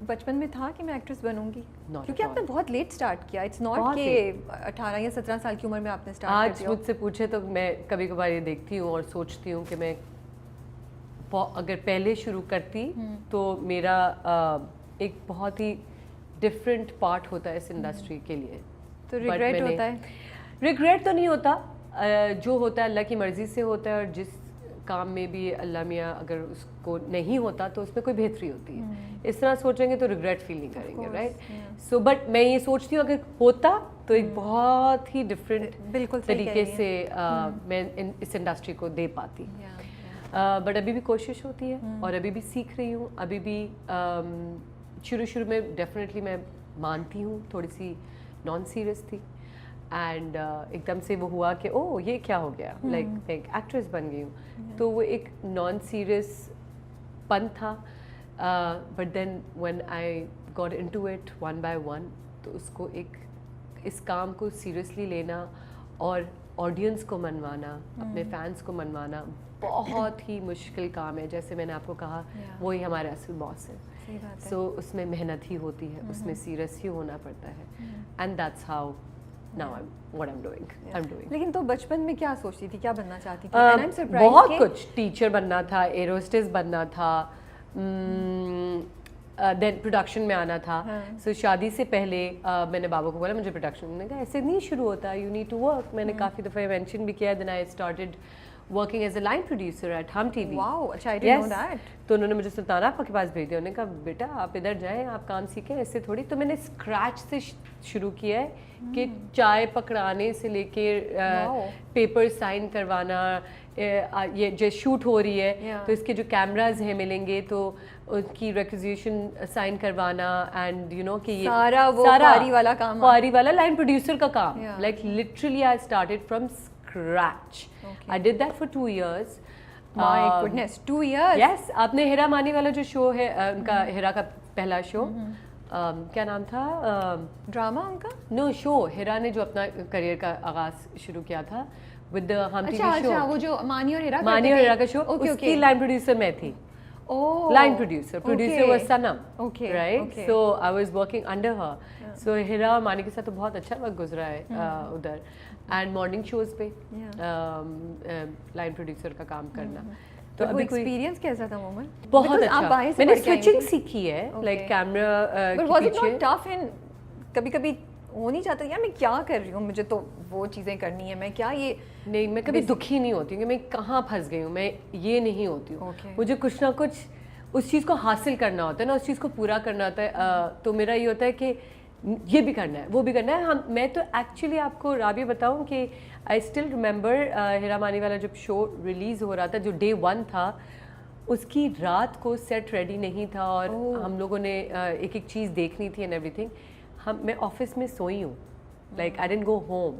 بچپن میں تھا کہ میں ایکٹریس بنوں گی؟ کیونکہ آپ نے بہت لیٹ اسٹارٹ کیا. اٹس ناٹ کہ 18 یا 17 سال کی عمر میں آپ نے اسٹارٹ کیا. آج مجھ سے پوچھے تو میں کبھی کبھار یہ دیکھتی ہوں اور سوچتی ہوں کہ میں اگر پہلے شروع کرتی تو میرا ایک بہت ہی ڈفرینٹ پارٹ ہوتا ہے اس انڈسٹری کے لیے. تو ریگریٹ ہوتا ہے؟ ریگریٹ تو نہیں ہوتا, جو ہوتا ہے اللہ کی مرضی سے ہوتا ہے, اور جس کام میں بھی اللہ میاں اگر اس کو نہیں ہوتا تو اس میں کوئی بہتری ہوتی ہے. اس طرح سوچیں گے تو ریگریٹ فیل نہیں کریں گے, رائٹ. سو بٹ میں یہ سوچتی ہوں اگر ہوتا تو ایک بہت ہی ڈفرینٹ طریقے سے میں اس انڈسٹری کو دے پاتی. بٹ ابھی بھی کوشش ہوتی ہے اور ابھی بھی سیکھ رہی ہوں. ابھی بھی شروع میں ڈیفینیٹلی میں مانتی ہوں تھوڑی سی نان سیریس تھی, اینڈ ایک دم سے وہ ہوا کہ او یہ کیا ہو گیا, لائک میں ایک ایکٹریس بن گئی ہوں. تو وہ ایک نان سیریس پن تھا, but then when I got into it one by one, تو اس کو ایک اس کام کو سیریسلی لینا اور آڈینس کو منوانا, اپنے فینس کو منوانا بہت ہی مشکل کام ہے. جیسے میں نے آپ کو کہا وہی ہمارے اصل باس ہے. سو اس میں محنت ہی ہوتی ہے, اس میں سیریس ہی ہونا پڑتا ہے, and that's how now what I'm doing. لیکن تو بچپن میں کیا سوچتی تھی, کیا بننا چاہتی تھی؟ بہت کچھ, ٹیچر بننا تھا, ایئر ہوسٹس بننا تھا, دین پروڈکشن میں آنا تھا. سو شادی سے پہلے میں نے بابا کو بولا مجھے پروڈکشن, میں نے کہا ایسے نہیں شروع ہوتا, یو نیڈ ٹو ورک. میں نے کافی دفعہ مینشن بھی کیا. Then I started working as a line producer at Hum TV. Wow, I didn't know that. تو انہوں نے مجھے سلطان آپا کے پاس بھیج دیا. انہوں نے کہا بیٹا آپ ادھر جائیں, آپ کام سیکھیں, ایسے تھوڑی. تو میں نے اسکریچ سے شروع کیا ہے کہ چائے پکڑانے سے لے کے پیپر سائن کروانا, یہ جو شوٹ ہو رہی ہے تو اس کے جو کیمراز ہیں ملیں گے تو ان کی ریکوزیشن سائن کروانا, اینڈ یو نو کہ یہ سارا فواری والا کام, فواری والا لائن پروڈیوسر کا کام. Like literally I started from scratch. I did that for 2 years. My goodness, 2 years. Yes, آپ نے ہیرا مانی والا جو شو ہے ان کا, ہیرا کا پہلا شو کیا نام تھا, ڈرامہ ان کا, نو شو, ہیرا نے جو اپنا کریئر کا آغاز شروع کیا تھا ود دا ہم ٹی وی شو. اچھا وہ جو مانی اور ہیرا کا شو, اس کی لائن پروڈیوسر میں تھی. Line producer was Sanam, right? So I was working under her. So ہیرا اور مانی کے ساتھ تو بہت اچھا وقت گزرا ہے ادھر, اینڈ مارننگ شوز پہ لائن پروڈیوسر کا کام کرنا. تو ابھی ایکسپیرینس کیسا تھا مومن؟ بہت اچھا. میں نے سوئچنگ سیکھی ہے, لائک کیمرا کے پیچھے. ٹف اینڈ کبھی کبھی ہو نہیں چاہتا یار میں کیا کر رہی ہوں, مجھے تو وہ چیزیں کرنی ہے, میں کیا یہ نہیں, میں کبھی دکھی نہیں ہوتی ہوں کہ میں کہاں پھنس گئی ہوں, میں یہ نہیں ہوتی ہوں. مجھے کچھ نہ کچھ اس چیز کو حاصل کرنا ہوتا ہے نا, اس چیز کو پورا کرنا ہوتا ہے. تو میرا یہ ہوتا ہے کہ یہ بھی کرنا ہے, وہ بھی کرنا ہے. میں تو ایکچولی آپ کو رابعہ بتاؤں کہ آئی اسٹل ریممبر ہیرا مانی والا جب شو ریلیز ہو رہا تھا, جو ڈے 1 تھا, اس کی رات کو سیٹ ریڈی نہیں تھا اور ہم لوگوں نے ایک ایک چیز دیکھنی تھی اینڈ ایوری تھنگ. میں آفس میں سوئی ہوں, like I didn't go home.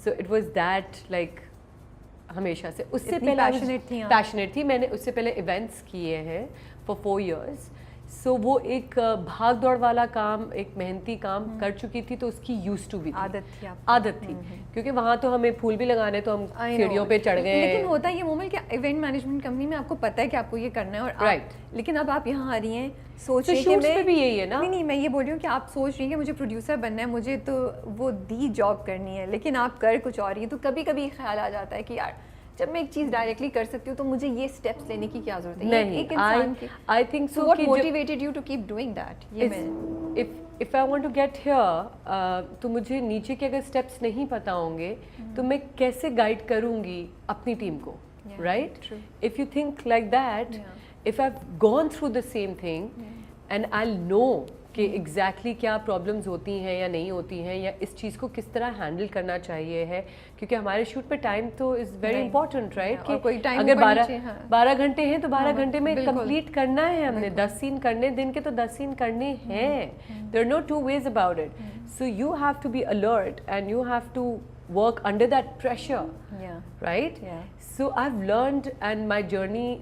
So it was that like ہمیشہ سے. اس سے پہلے پیشنیٹ تھی. میں نے اس سے پہلے ایونٹس کیے ہیں فار 4 years. سو وہ ایک بھاگ دوڑ والا کام, ایک محنتی کام کر چکی تھی, تو اس کی یوز ٹو بھی عادت تھی. کیونکہ وہاں تو ہمیں پھول بھی لگانے, تو ہم سیڑھیوں پہ چڑھ گئے. لیکن ہوتا ہے یہ مومنٹ کہ ایونٹ مینجمنٹ کمپنی میں آپ کو پتہ ہے کہ آپ کو یہ کرنا ہے, اور رائٹ. لیکن اب آپ یہاں آ رہی ہیں سوچ رہی ہیں کہ بھی یہی ہے نا. نہیں, میں یہ بول رہی ہوں کہ آپ سوچ رہی ہیں کہ مجھے پروڈیوسر بننا ہے, مجھے تو وہ دی جاب کرنی ہے, لیکن آپ کر کچھ اور رہی ہیں. تو کبھی کبھی خیال آ جاتا ہے کہ یار جب میں ایک چیز ڈائریکٹلی کر سکتی ہوں تو مجھے یہ اسٹیپس لینے کی کیا ضرورت ہے. نہیں, ایک انسان کی I think so. What motivated you to keep doing that? If I want to get here, تو مجھے نیچے کے اگر اسٹیپس نہیں پتہ ہوں گے تو میں کیسے گائیڈ کروں گی اپنی ٹیم کو, right. If you think like that, if I've gone through the same thing and I'll know کہ ایگزیکٹلی کیا پرابلمز ہوتی ہیں یا نہیں ہوتی ہیں, یا اس چیز کو کس طرح ہینڈل کرنا چاہیے ہے, کیونکہ ہمارے شوٹ پہ ٹائم تو از ویری امپورٹنٹ, رائٹ. کہ اگر 12 گھنٹے ہیں تو 12 گھنٹے میں کمپلیٹ کرنا ہے ہم نے. 10 سین کرنے دن کے تو 10 سین کرنے ہیں. There are no 2 ways about it. So you have to be alert and you have to work under that pressure, right? Yeah. So I've learned and my journey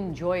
enjoy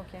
Okay.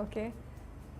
Okay.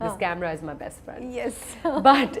this camera is my best friend. Yes. But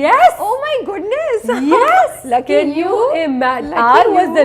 Yes. Oh my goodness. Yes. Lucky Can you imagine? I Lucky was you. the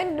And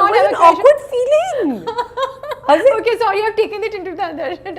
Not It was have an a crush. awkward feeling. Okay, sorry, I've taken it into the other direction.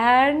And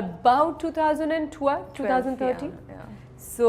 About 2012, 2013. Yeah. So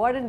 What an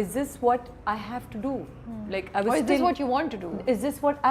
is this what I have to do? Like I was Or is this still, what you want to do? is this what I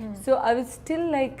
yeah. So I was still like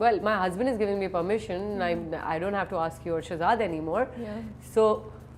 well my husband is giving me permission, I don't have to ask you or Shahzad anymore. So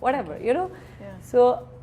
whatever, you know. So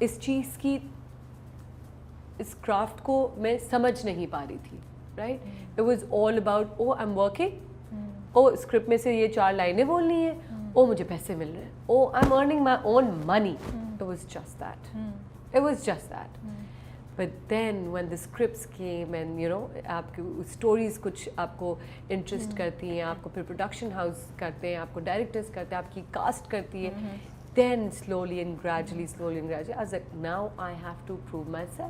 اس چیز کی اس craft کو میں سمجھ نہیں پا رہی تھی right. It was all about O I am working, O script میں سے یہ 4 لائنیں بولنی ہیں, او مجھے پیسے مل رہے ہیں, oh I am earning my own money. It was just that, it was just that. But then when the scripts came and you know آپ کی stories کچھ آپ کو interest کرتی ہیں, آپ کو پھر production house کرتے ہیں, آپ کو directors کرتے ہیں, آپ کی cast کرتی ہے, then slowly and gradually I was like now I have to prove myself.